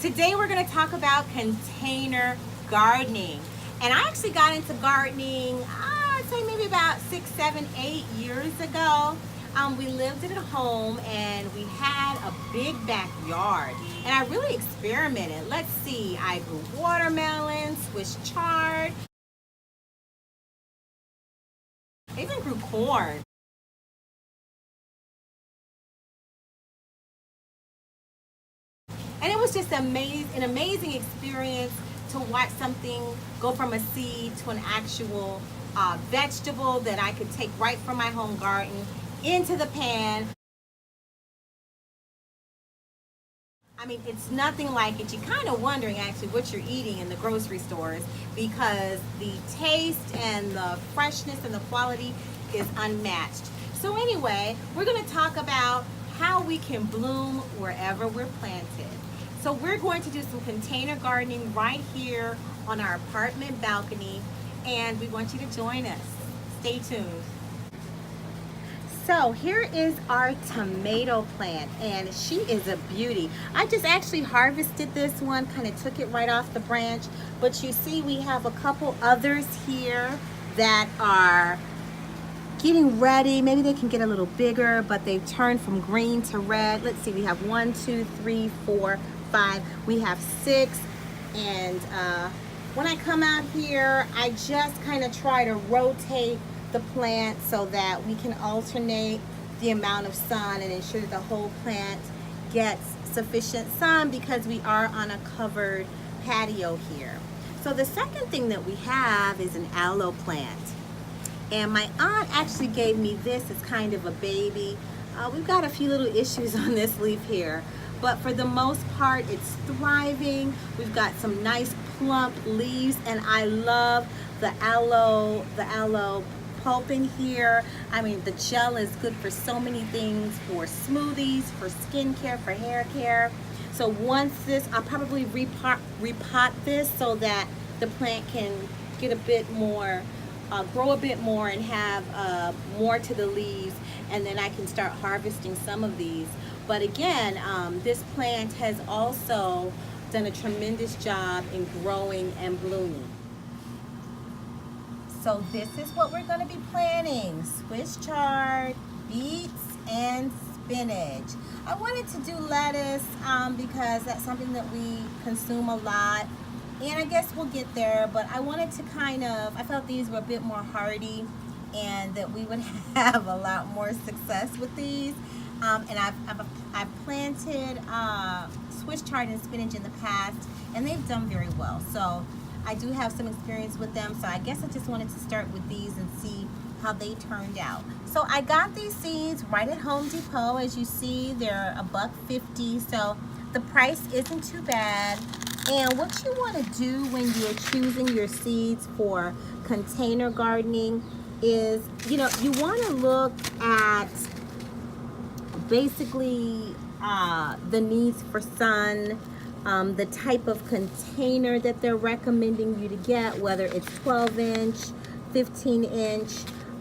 Today we're going to talk about container gardening. And I actually got into gardening, I'd say maybe about 6, 7, 8 years ago. We lived at home and we had a big backyard. And I really experimented. Let's see, I grew watermelon, Swiss chard, I even grew corn. And it was just an amazing experience to watch something go from a seed to an actual vegetable that I could take right from my home garden into the pan. I mean, it's nothing like it. You're kind of wondering actually what you're eating in the grocery stores because the taste and the freshness and the quality is unmatched. So anyway, we're going to talk about how we can bloom wherever we're planted. So we're going to do some container gardening right here on our apartment balcony, and we want you to join us. Stay tuned. So here is our tomato plant, and she is a beauty. I just actually harvested this one, kind of took it right off the branch, but you see we have a couple others here that are getting ready. Maybe they can get a little bigger, but they've turned from green to red. Let's see, we have 1, 2, 3, 4, 5. We have 6, and when I come out here, I just kind of try to rotate the plant so that we can alternate the amount of sun and ensure that the whole plant gets sufficient sun because we are on a covered patio here. So the second thing that we have is an aloe plant. And my aunt actually gave me this as kind of a baby. We've got a few little issues on this leaf here, but for the most part, it's thriving. We've got some nice plump leaves, and I love the aloe pulp in here. I mean, the gel is good for so many things, for smoothies, for skincare, for hair care. So once this, I'll probably repot this so that the plant can get a bit more, grow a bit more and have more to the leaves, and then I can start harvesting some of these. But again, this plant has also done a tremendous job in growing and blooming. So this is what we're going to be planting: Swiss chard, beets, and spinach. I wanted to do lettuce because that's something that we consume a lot. And I guess we'll get there, but I wanted to I felt these were a bit more hardy and that we would have a lot more success with these. And I've planted Swiss chard and spinach in the past, and they've done very well. So I do have some experience with them. So I guess I just wanted to start with these and see how they turned out. So I got these seeds right at Home Depot. As you see, they're $1.50, so the price isn't too bad. And what you want to do when you're choosing your seeds for container gardening is, you want to look at basically the needs for sun, the type of container that they're recommending you to get, whether it's 12-inch, 15-inch,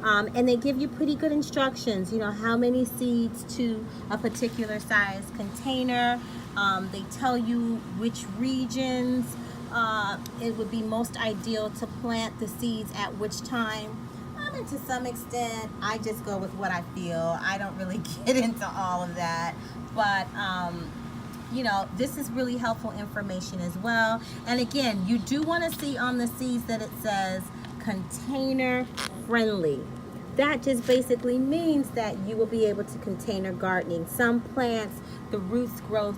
and they give you pretty good instructions, how many seeds to a particular size container. They tell you which regions it would be most ideal to plant the seeds at which time. And to some extent, I just go with what I feel. I don't really get into all of that. But, this is really helpful information as well. And again, you do want to see on the seeds that it says container friendly. That just basically means that you will be able to container gardening. Some plants, the roots grow,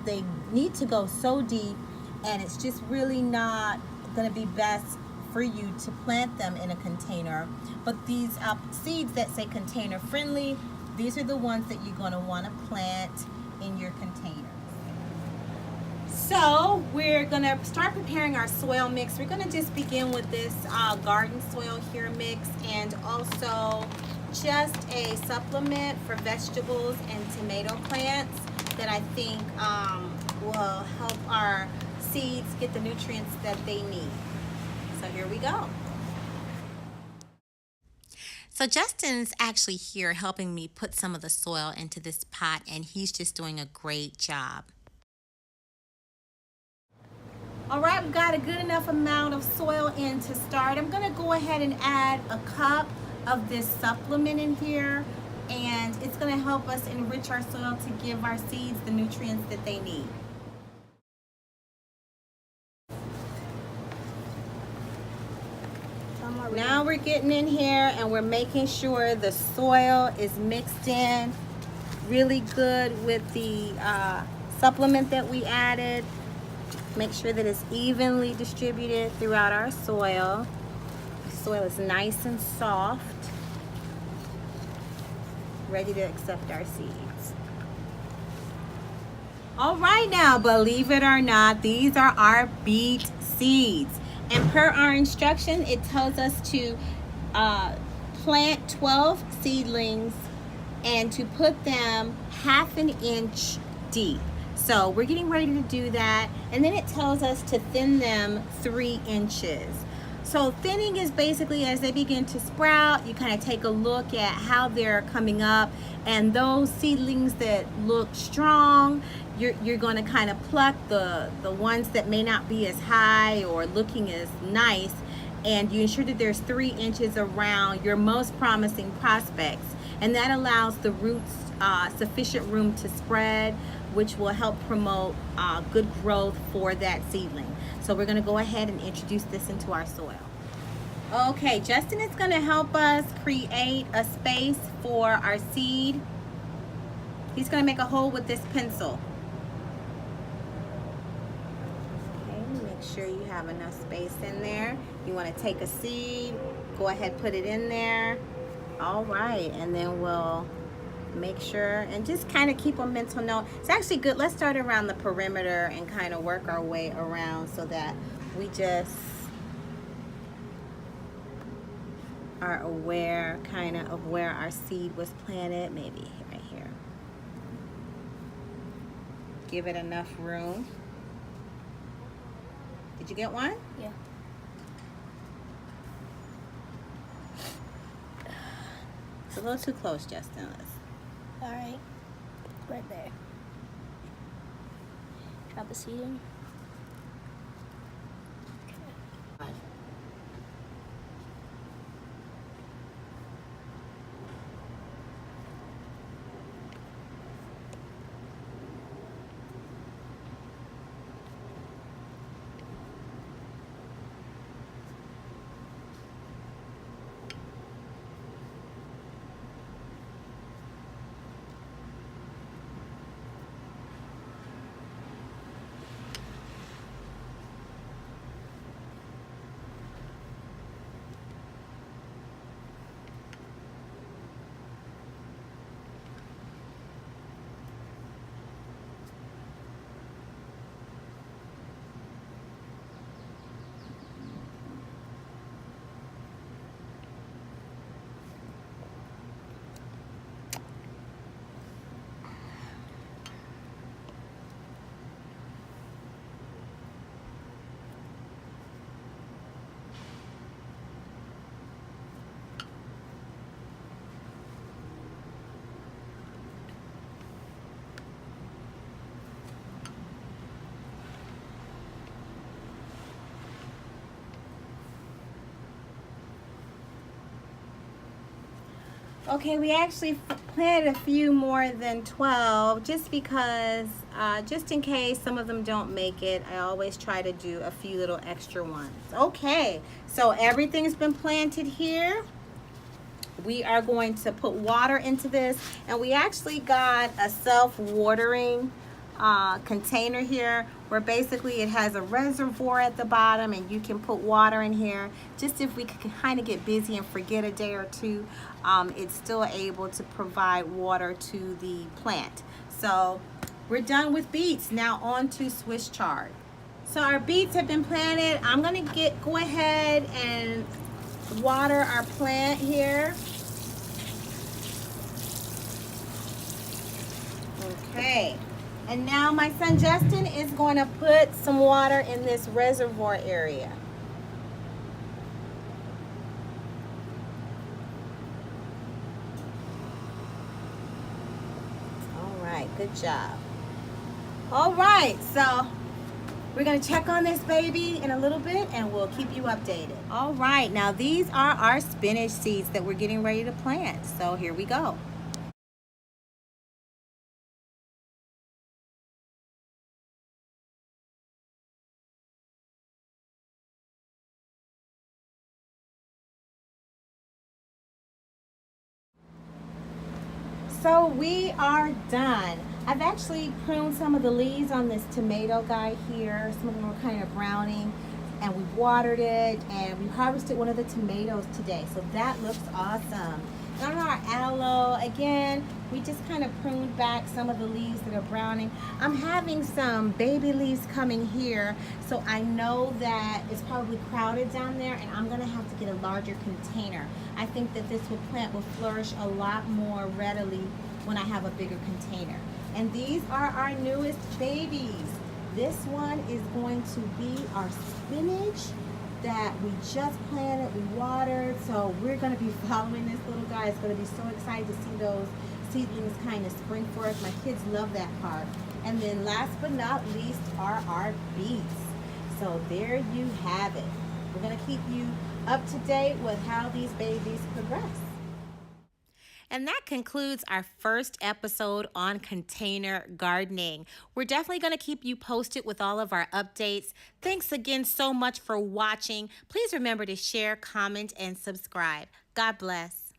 they need to go so deep, and it's just really not going to be best for you to plant them in a container. But these seeds that say container friendly, these are the ones that you're going to want to plant in your container. So we're going to start preparing our soil mix. We're going to just begin with this garden soil here mix, and also just a supplement for vegetables and tomato plants that I think will help our seeds get the nutrients that they need. So here we go. So Justin's actually here helping me put some of the soil into this pot, and he's just doing a great job. All right, we've got a good enough amount of soil in to start. I'm gonna go ahead and add a cup of this supplement in here, and it's gonna help us enrich our soil to give our seeds the nutrients that they need. Now we're getting in here and we're making sure the soil is mixed in really good with the supplement that we added. Make sure that it's evenly distributed throughout our soil. The soil is nice and soft, ready to accept our seeds. All right, now, believe it or not, these are our beet seeds. And per our instruction, it tells us to plant 12 seedlings and to put them 1/2 inch deep. So we're getting ready to do that. And then it tells us to thin them 3 inches. So thinning is basically as they begin to sprout, you kind of take a look at how they're coming up, and those seedlings that look strong, you're going to kind of pluck the ones that may not be as high or looking as nice, and you ensure that there's 3 inches around your most promising prospects, and that allows the roots sufficient room to spread, which will help promote good growth for that seedling. So we're going to go ahead and introduce this into our soil. Okay, Justin is going to help us create a space for our seed. He's going to make a hole with this pencil. Okay, make sure you have enough space in there. You want to take a seed, go ahead, put it in there. All right, and then we'll make sure and just kind of keep a mental note. It's actually good. Let's start around the perimeter and kind of work our way around so that we just are aware kind of where our seed was planted. Maybe right here. Give it enough room. Did you get one? Yeah. It's a little too close, Justin. All right, right there. Drop the seed in. Okay. Okay, we actually planted a few more than 12 just because, just in case some of them don't make it, I always try to do a few little extra ones. Okay, so everything's been planted here. We are going to put water into this, and we actually got a self-watering container here where basically it has a reservoir at the bottom and you can put water in here. Just if we could kind of get busy and forget a day or two, it's still able to provide water to the plant. So we're done with beets. Now on to Swiss chard. So our beets have been planted. I'm gonna go ahead and water our plant here. Okay. And now my son Justin is going to put some water in this reservoir area. All right, good job. All right, so We're gonna check on this baby in a little bit and we'll keep you updated. All right, now these are our spinach seeds that we're getting ready to plant. So here we go. So we are done. I've actually pruned some of the leaves on this tomato guy here. Some of them were kind of browning, and we watered it, and we harvested one of the tomatoes today. So that looks awesome. And on our aloe, again, we just kind of pruned back some of the leaves that are browning. I'm having some baby leaves coming here, so I know that it's probably crowded down there, and I'm gonna have to get a larger container. I think that this plant will flourish a lot more readily when I have a bigger container. And these are our newest babies. This one is going to be our spinach that we just planted, we watered, so we're going to be following this little guy. It's going to be so excited to see those seedlings kind of spring forth. My kids love that part. And then last but not least are our beets. So there you have it. We're going to keep you up to date with how these babies progress. And that concludes our first episode on container gardening. We're definitely going to keep you posted with all of our updates. Thanks again so much for watching. Please remember to share, comment, and subscribe. God bless.